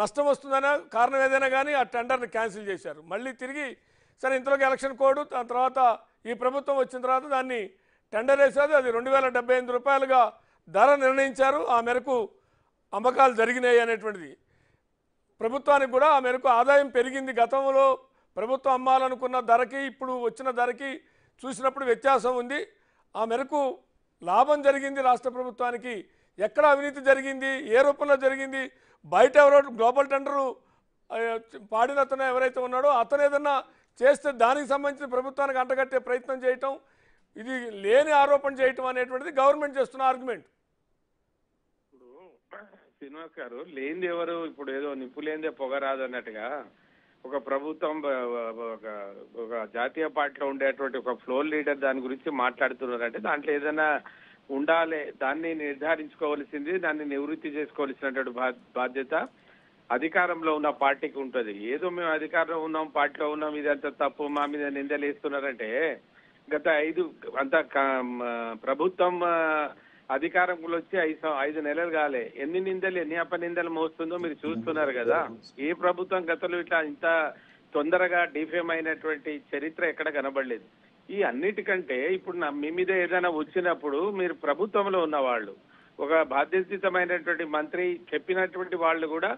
నష్టం వస్తుందనే కారణం ఏదైనా కానీ ఆ టెండర్ని క్యాన్సిల్ చేశారు. మళ్ళీ తిరిగి సరే ఇంతలోకి ఎలక్షన్ కోడ్ దాని తర్వాత ఈ ప్రభుత్వం వచ్చిన తర్వాత దాన్ని టెండర్ వేశారు. అది 2078 రూపాయలుగా ధర నిర్ణయించారు. ఆ మేరకు అమ్మకాలు జరిగినాయి అనేటువంటిది. ప్రభుత్వానికి కూడా ఆ మేరకు ఆదాయం పెరిగింది. గతంలో ప్రభుత్వం అమ్మాలనుకున్న ధరకి ఇప్పుడు వచ్చిన ధరకి చూసినప్పుడు వ్యత్యాసం ఉంది. ఆ మేరకు లాభం జరిగింది రాష్ట్ర ప్రభుత్వానికి. ఎక్కడ అవినీతి జరిగింది, ఏ రూపంలో జరిగింది, బయట ఎవరో గ్లోబల్ టెండరు పాడిన అతను ఎవరైతే ఉన్నాడో అతను ఏదన్నా చేస్తే దానికి సంబంధించిన ప్రభుత్వానికి అంటగట్టే ప్రయత్నం చేయటం, ఇది లేని ఆరోపణ చేయటం అనేటువంటిది గవర్నమెంట్ చేస్తున్న ఆర్గ్యుమెంట్. ఇప్పుడు శ్రీనివాస్ గారు, లేనిది ఎవరు? ఇప్పుడు ఏదో నిప్పు లేనిదే పొగరాదు అన్నట్టుగా ఒక ప్రభుత్వం ఒక జాతీయ పార్టీలో ఉండేటువంటి ఒక ఫ్లోర్ లీడర్ దాని గురించి మాట్లాడుతున్నారంటే దాంట్లో ఏదైనా ఉండాలి, దాన్ని నిర్ధారించుకోవాల్సింది, దాన్ని నివృత్తి చేసుకోవాల్సినటువంటి బాధ్యత అధికారంలో ఉన్న పార్టీకి ఉంటుంది. ఏదో మేము అధికారంలో ఉన్నాం, పార్టీలో ఉన్నాం, ఇదంతా తప్పు, మా మీద నిందలు వేస్తున్నారంటే గత ప్రభుత్వం అధికారంలో వచ్చి 5 నెలలు కాలే, ఎన్ని నిందలు ఎన్ని అపనిందలు మోస్తుందో మీరు చూస్తున్నారు కదా. ఏ ప్రభుత్వం గతంలో ఇట్లా ఇంత తొందరగా డిఫేమ్ అయినటువంటి చరిత్ర ఎక్కడ కనబడలేదు. ఈ అన్నిటికంటే ఇప్పుడు మీ మీద ఏదైనా వచ్చినప్పుడు మీరు ప్రభుత్వంలో ఉన్నవాళ్ళు, ఒక బాధ్యతమైనటువంటి మంత్రి చెప్పినటువంటి వాళ్ళు కూడా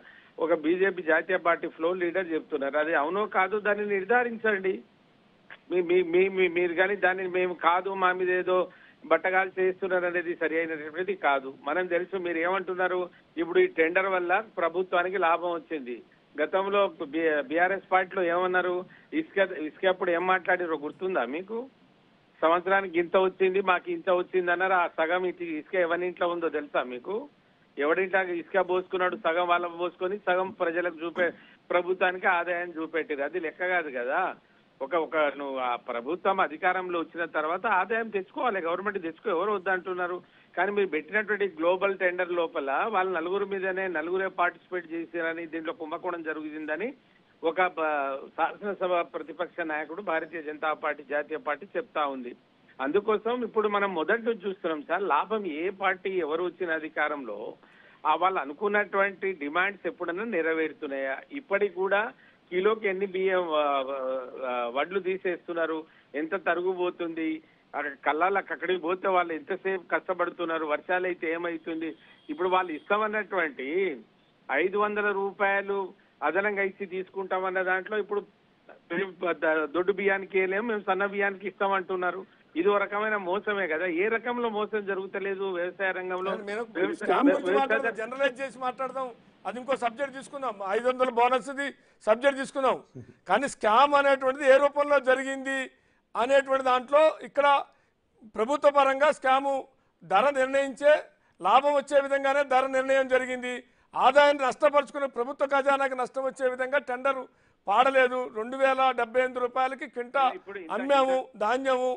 ఒక బీజేపీ జాతీయ పార్టీ ఫ్లోర్ లీడర్ చెప్తున్నారు. అది అవునో కాదు దాన్ని నిర్ధారించండి. మీరు కానీ దాన్ని మేము కాదు మా మీద ఏదో బట్టగాలు చేస్తున్నారు అనేది సరి అయినటువంటిది కాదు. మనం తెలుసు మీరు ఏమంటున్నారు. ఇప్పుడు ఈ టెండర్ వల్ల ప్రభుత్వానికి లాభం వచ్చింది. గతంలో బీఆర్ఎస్ పార్టీలో ఏమన్నారు, ఇసుక అప్పుడు ఏం మాట్లాడారో గుర్తుందా మీకు? సంవత్సరానికి ఇంత వచ్చింది, మాకు ఇంత వచ్చింది అన్నారు. ఆ సగం ఇసుక ఎవరింట్లో ఉందో తెలుసా మీకు? ఎవరింట్లో ఇసుక పోసుకున్నాడు సగం వాళ్ళకు పోసుకొని సగం ప్రజలకు ప్రభుత్వానికి ఆదాయం చూపెట్టారు. అది లెక్క కాదు కదా. నువ్వు ఆ ప్రభుత్వం అధికారంలో వచ్చిన తర్వాత ఆదాయం తెచ్చుకోవాలి, గవర్నమెంట్ తెచ్చుకో, ఎవరు వద్దంటున్నారు. కానీ మీరు పెట్టినటువంటి గ్లోబల్ టెండర్ లోపల వాళ్ళ నలుగురే పార్టిసిపేట్ చేశారని, దీంట్లో కుంభకోణం జరుగుతుందని ఒక శాసనసభ ప్రతిపక్ష నాయకుడు భారతీయ జనతా పార్టీ జాతీయ పార్టీ చెప్తా ఉంది. అందుకోసం ఇప్పుడు మనం మొదటి చూస్తున్నాం సార్, లాభం ఏ పార్టీ ఎవరు వచ్చిన అధికారంలో వాళ్ళు అనుకున్నటువంటి డిమాండ్స్ ఎప్పుడన్నా నెరవేరుతున్నాయా? ఇప్పటికి కూడా కిలోకి ఎన్ని బియ్యం వడ్లు తీసేస్తున్నారు, ఎంత తరుగుపోతుంది, కళ్ళాలకు అక్కడికి పోతే వాళ్ళు ఎంతసేపు కష్టపడుతున్నారు, వర్షాలు అయితే ఏమైతుంది. ఇప్పుడు వాళ్ళు ఇస్తామన్నటువంటి 500 రూపాయలు అదనంగా ఇచ్చి తీసుకుంటామన్న దాంట్లో ఇప్పుడు దొడ్డు బియ్యానికి వెళ్ళేమో మేము సన్న బియ్యానికి ఇస్తామంటున్నారు. ఇది ఒక రకమైన మోసమే కదా. ఏ రకంలో మోసం జరుగుతలేదు వ్యవసాయ రంగంలో? జనరలైజ్ చేసి మాట్లాడదాం, అది ఇంకో సబ్జెక్ట్ తీసుకుందాం. 500 బోనస్ సబ్జెక్ట్ తీసుకుందాం. కానీ స్కామ్ అనేటువంటిది ఏ రూపంలో జరిగింది అనేటువంటి దాంట్లో ఇక్కడ ప్రభుత్వ పరంగా స్కాము ధర నిర్ణయించే లాభం వచ్చే విధంగానే ధర నిర్ణయం జరిగింది. ఆదాయాన్ని నష్టపరుచుకునే ప్రభుత్వ ఖజానాకి నష్టం వచ్చే విధంగా టెండర్ పాడలేదు. 2078 రూపాయలకి క్వింటా అమ్మాము ధాన్యము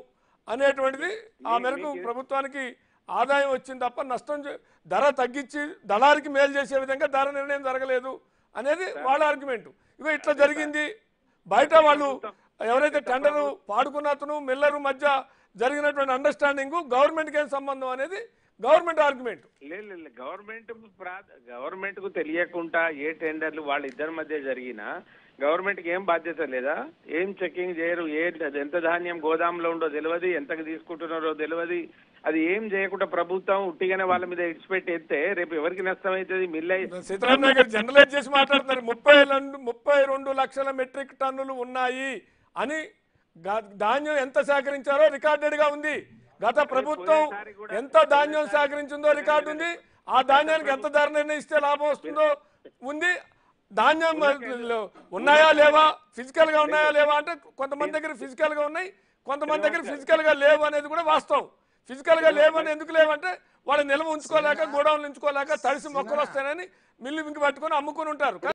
అనేటువంటిది. ఆ మేరకు ప్రభుత్వానికి ఆదాయం వచ్చింది తప్ప నష్టం ధర తగ్గించి దళారికి మేలు చేసే విధంగా ధర నిర్ణయం జరగలేదు అనేది వాళ్ళ ఆర్గ్యుమెంట్. ఇగో ఇట్లా జరిగింది. బయట వాళ్ళు ఎవరైతే టెండరు పాడుకున్న అతను మిల్లరు మధ్య జరిగినటువంటి అండర్స్టాండింగ్ గవర్నమెంట్కి ఏం సంబంధం అనేది గవర్నమెంట్ ఆర్గ్యుమెంట్. లేదు, గవర్నమెంట్ కు తెలియకుండా ఏ టెండర్లు వాళ్ళిద్దరి మధ్య జరిగినా గవర్నమెంట్ కి ఏం బాధ్యత లేదా? ఏం చెకింగ్ చేయరు? ఎంత ధాన్యం గోదాంలో ఉండో తెలియదు, ఎంతకు తీసుకుంటున్నారో తెలియదు. అది ఏం చేయకుండా ప్రభుత్వం ఉట్టిగానే వాళ్ళ మీద ఇడిచిపెట్టి ఎత్తే రేపు ఎవరికి నష్టం అవుతుంది? సీతారాం నాయక్ జనరలైజ్ చేసి మాట్లాడుతున్నారు. 32 లక్షల మెట్రిక్ టన్నులు ఉన్నాయి అని ధాన్యం ఎంత సేకరించారో రికార్డెడ్ గా ఉంది. గత ప్రభుత్వం ఎంత ధాన్యం సేకరించిందో రికార్డు ఉంది. ఆ ధాన్యానికి ఎంత ధర నిర్ణయిస్తే లాభం వస్తుందో ఉంది. ధాన్యం ఉన్నాయా లేవా, ఫిజికల్ గా ఉన్నాయా లేవా అంటే కొంతమంది దగ్గర ఫిజికల్ గా ఉన్నాయి, కొంతమంది దగ్గర ఫిజికల్ గా లేవు అనేది కూడా వాస్తవం. ఫిజికల్ గా లేవని ఎందుకు లేవంటే వాళ్ళు నిల్వ ఉంచుకోలేక, గోడౌన్లు ఉంచుకోలేక తడిసి మొక్కలు వస్తాయని మిల్లు మింగి పట్టుకొని అమ్ముకుని ఉంటారు.